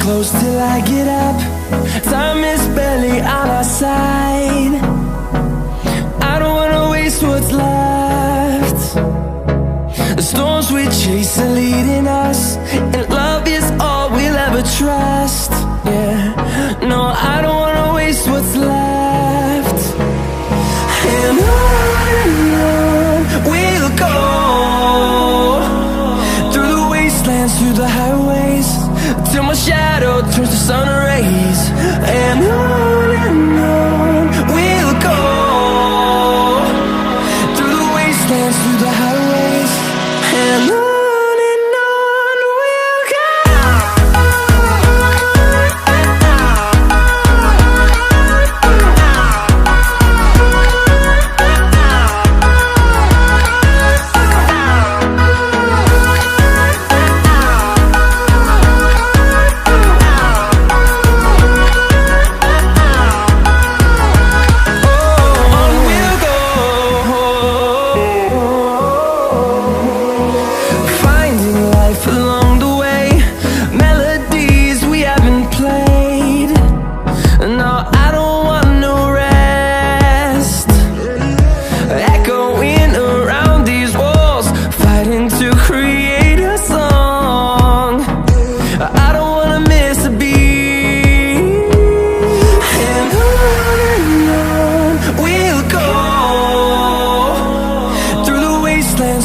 close till I get up. Time is barely on our side. I don't wanna waste what's left. The storms we chase are leading us, and love is all we'll ever trust. Yeah, no, I don't wanna waste what's left. And on we'll go, through the wastelands, through the highways, till my shadow turns to sun rays. And on we'll go, through the wastelands, through the highways, and on we'll go.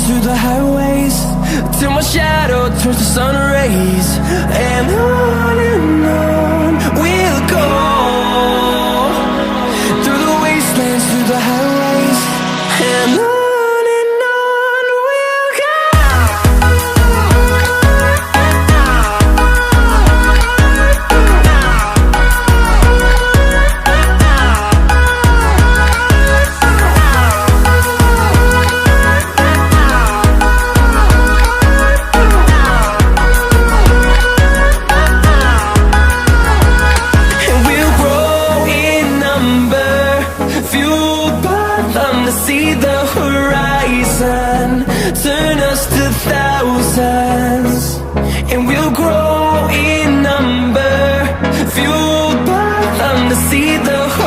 Through the highways, till my shadow turns to sun rays. And on we'll go, through the wastelands, through the highways, and on we'll go. See the horizon, turn us to thousands, and we'll grow in number, fueled by them to see the horizon.